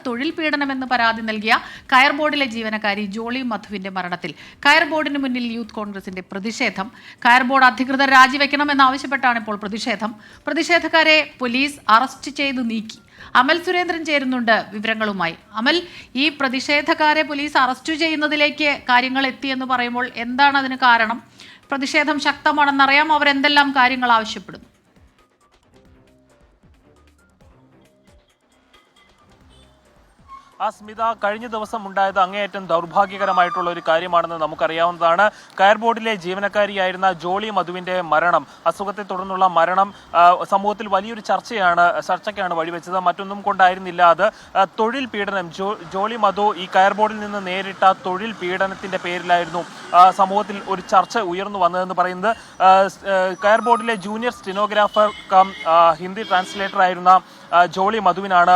തൊഴിൽ പീഡനമെന്ന് പരാതി നൽകിയ കയർ ബോർഡിലെ ജീവനക്കാരി ജോളി മധുവിന്റെ മരണത്തിൽ കയർ ബോർഡിന് മുന്നിൽ യൂത്ത് കോൺഗ്രസിന്റെ പ്രതിഷേധം. കയർ ബോർഡ് അധികൃതർ രാജിവെക്കണമെന്നാവശ്യപ്പെട്ടാണ് ഇപ്പോൾ പ്രതിഷേധം. പ്രതിഷേധക്കാരെ പോലീസ് അറസ്റ്റ് ചെയ്ത് നീക്കി. അമൽ സുരേന്ദ്രൻ ചേരുന്നുണ്ട് വിവരങ്ങളുമായി. അമൽ, ഈ പ്രതിഷേധക്കാരെ പോലീസ് അറസ്റ്റ് ചെയ്യുന്നതിലേക്ക് കാര്യങ്ങൾ എത്തിയെന്ന് പറയുമ്പോൾ എന്താണ് അതിന് കാരണം? പ്രതിഷേധം ശക്തമാണെന്നറിയാം. അവരെന്തെല്ലാം കാര്യങ്ങൾ ആവശ്യപ്പെടുന്നു? സ്മിത, കഴിഞ്ഞ ദിവസം ഉണ്ടായത് അങ്ങേയറ്റം ദൗർഭാഗ്യകരമായിട്ടുള്ള ഒരു കാര്യമാണെന്ന് നമുക്കറിയാവുന്നതാണ്. കയർ ബോർഡിലെ ജീവനക്കാരിയായിരുന്ന ജോളി മധുവിന്റെ മരണം, അസുഖത്തെ തുടർന്നുള്ള മരണം സമൂഹത്തിൽ വലിയൊരു ചർച്ചയ്ക്കാണ് വഴിവെച്ചത്. മറ്റൊന്നും കൊണ്ടായിരുന്നില്ല അത്. തൊഴിൽ പീഡനം, ജോളി മധു ഈ കയർ ബോർഡിൽ നിന്ന് നേരിട്ട തൊഴിൽ പീഡനത്തിന്റെ പേരിലായിരുന്നു സമൂഹത്തിൽ ഒരു ചർച്ച ഉയർന്നു വന്നതെന്ന് പറയുന്നത്. കയർ ബോർഡിലെ junior stenographer cum Hindi translator ആയിരുന്ന ജോളി മധുവിനാണ്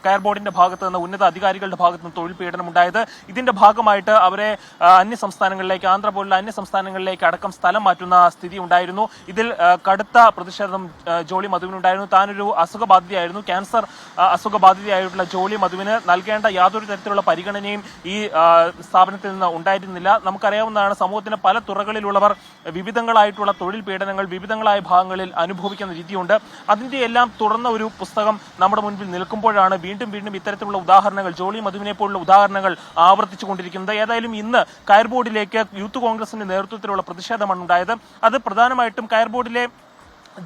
കയർ ബോർഡിന്റെ ഭാഗത്ത് നിന്ന്, ഉന്നത അധികാരികളുടെ ഭാഗത്ത് നിന്ന് തൊഴിൽ പീഡനം ഉണ്ടായത്. ഇതിന്റെ ഭാഗമായിട്ട് അവരെ അന്യ സംസ്ഥാനങ്ങളിലേക്ക്, ആന്ധ്ര പോലുള്ള അന്യ സംസ്ഥാനങ്ങളിലേക്ക് അടക്കം സ്ഥലം മാറ്റുന്ന സ്ഥിതി ഉണ്ടായിരുന്നു. ഇതിൽ കടുത്ത പ്രതിഷേധം ജോളി മധുവിനുണ്ടായിരുന്നു. താനൊരു അസുഖബാധിതയായിരുന്നു, ക്യാൻസർ അസുഖബാധിതയായിട്ടുള്ള ജോളി മധുവിന് നൽകേണ്ട യാതൊരു തരത്തിലുള്ള പരിഗണനയും ഈ സ്ഥാപനത്തിൽ നിന്ന് ഉണ്ടായിരുന്നില്ല. നമുക്കറിയാവുന്നതാണ്, സമൂഹത്തിന് പല തുറകളിലുള്ളവർ വിവിധങ്ങളായിട്ടുള്ള തൊഴിൽ പീഡനങ്ങൾ വിവിധങ്ങളായ ഭാഗങ്ങളിൽ അനുഭവിക്കുന്ന രീതിയുണ്ട്. അതിന്റെ എല്ലാം തുറന്ന ഒരു പുസ്തകം നമ്മുടെ മുൻപിൽ നിൽക്കുമ്പോഴാണ് വീണ്ടും വീണ്ടും ഇത്തരത്തിലുള്ള ഉദാഹരണങ്ങൾ, ജോളി മധുവിനെ പോലുള്ള ഉദാഹരണങ്ങൾ ആവർത്തിച്ചുകൊണ്ടിരിക്കുന്നത്. ഏതായാലും ഇന്ന് കയർ ബോർഡിലേക്ക് യൂത്ത് കോൺഗ്രസിന്റെ നേതൃത്വത്തിലുള്ള പ്രതിഷേധമാണ് ഉണ്ടായത്. അത് പ്രധാനമായിട്ടും കയർ ബോർഡിലെ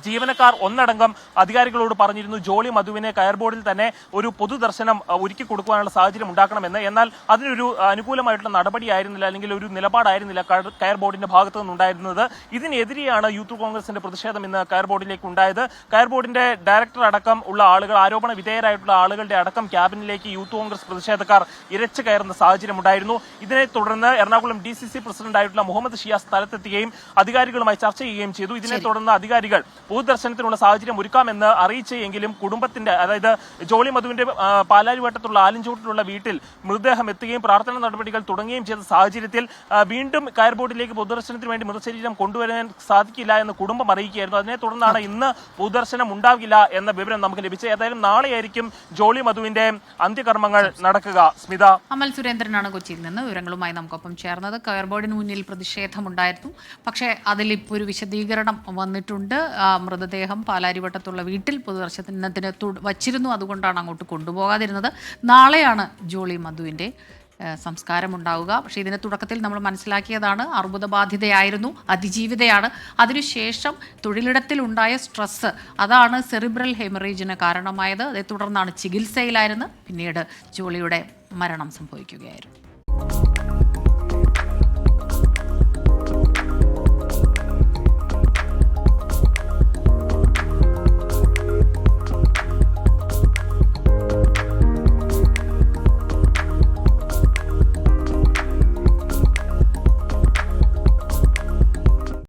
ജീവനക്കാർ ഒന്നടങ്കം അധികാരികളോട് പറഞ്ഞിരുന്നു ജോളി മധുവിനെ കയർ ബോർഡിൽ തന്നെ ഒരു പൊതുദർശനം ഒരുക്കി കൊടുക്കുവാനുള്ള സാഹചര്യം ഉണ്ടാക്കണമെന്ന്. എന്നാൽ അതിനൊരു അനുകൂലമായിട്ടുള്ള നടപടിയായിരുന്നില്ല, അല്ലെങ്കിൽ ഒരു നിലപാടായിരുന്നില്ല കയർ ബോർഡിന്റെ ഭാഗത്തു നിന്നുണ്ടായിരുന്നത്. ഇതിനെതിരെയാണ് യൂത്ത് കോൺഗ്രസിന്റെ പ്രതിഷേധം ഇന്ന് കയർ ബോർഡിലേക്ക് ഉണ്ടായത്. കയർ ബോർഡിന്റെ ഡയറക്ടർ അടക്കം ഉള്ള ആളുകൾ, ആരോപണ വിധേയരായിട്ടുള്ള ആളുകളുടെ അടക്കം ക്യാബിനിലേക്ക് യൂത്ത് കോൺഗ്രസ് പ്രതിഷേധക്കാർ ഇരച്ചു കയറുന്ന സാഹചര്യം ഉണ്ടായിരുന്നു. ഇതിനെ തുടർന്ന് എറണാകുളം DCC പ്രസിഡന്റായിട്ടുള്ള മുഹമ്മദ് ഷിയാസ് സ്ഥലത്തെത്തുകയും അധികാരികളുമായി ചർച്ച ചെയ്യുകയും ചെയ്തു. ഇതിനെ തുടർന്ന് അധികാരികൾ പൊതുദർശനത്തിനുള്ള സാഹചര്യം ഒരുക്കാമെന്ന് അറിയിച്ചെങ്കിലും കുടുംബത്തിന്റെ, അതായത് ജോളി മധുവിന്റെ പാലാരിവട്ടത്തുള്ള ആലഞ്ചൂട്ടിലുള്ള വീട്ടിൽ മൃതദേഹം എത്തുകയും പ്രാർത്ഥന നടപടികൾ തുടങ്ങുകയും ചെയ്ത സാഹചര്യത്തിൽ വീണ്ടും കയർ ബോർഡിലേക്ക് പൊതുദർശനത്തിന് വേണ്ടി മൃതശരീരം കൊണ്ടുവരാൻ സാധിക്കില്ല എന്ന് കുടുംബം അറിയിക്കുകയായിരുന്നു. അതിനെ തുടർന്നാണ് ഇന്ന് പൊതുദർശനം ഉണ്ടാകില്ല എന്ന വിവരം നമുക്ക് ലഭിച്ചത്. ഏതായാലും നാളെയായിരിക്കും ജോളി മധുവിന്റെ അന്ത്യകർമ്മങ്ങൾ നടക്കുക. സ്മിത. അമൽ സുരേന്ദ്രനാണ് കൊച്ചിയിൽ നിന്ന് വിവരങ്ങളുമായി നമുക്കൊപ്പം ചേർന്നത്. കയർ ബോർഡിന് മുന്നിൽ പ്രതിഷേധമുണ്ടായിരുന്നു, പക്ഷേ അതിൽ ഇപ്പോൾ ഒരു വിശദീകരണം വന്നിട്ടുണ്ട്. മൃതദേഹം പാലാരിവട്ടത്തുള്ള വീട്ടിൽ പൊതുദർശനത്തിന് വച്ചിരുന്നു, അതുകൊണ്ടാണ് അങ്ങോട്ട് കൊണ്ടുപോകാതിരുന്നത്. നാളെയാണ് ജോളി മധുവിൻ്റെ സംസ്കാരമുണ്ടാവുക. പക്ഷേ ഇതിൻ്റെ തുടക്കത്തിൽ നമ്മൾ മനസ്സിലാക്കിയതാണ്, അർബുദബാധിതയായിരുന്നു, അതിജീവിതയാണ്. അതിനുശേഷം തൊഴിലിടത്തിൽ ഉണ്ടായ സ്ട്രെസ്സ്, അതാണ് സെറിബ്രൽ ഹെമറേജിന് കാരണമായത്. അതേ തുടർന്നാണ് ചികിത്സയിലായിരുന്നു. പിന്നീട് ജോളിയുടെ മരണം സംഭവിക്കുകയായിരുന്നു.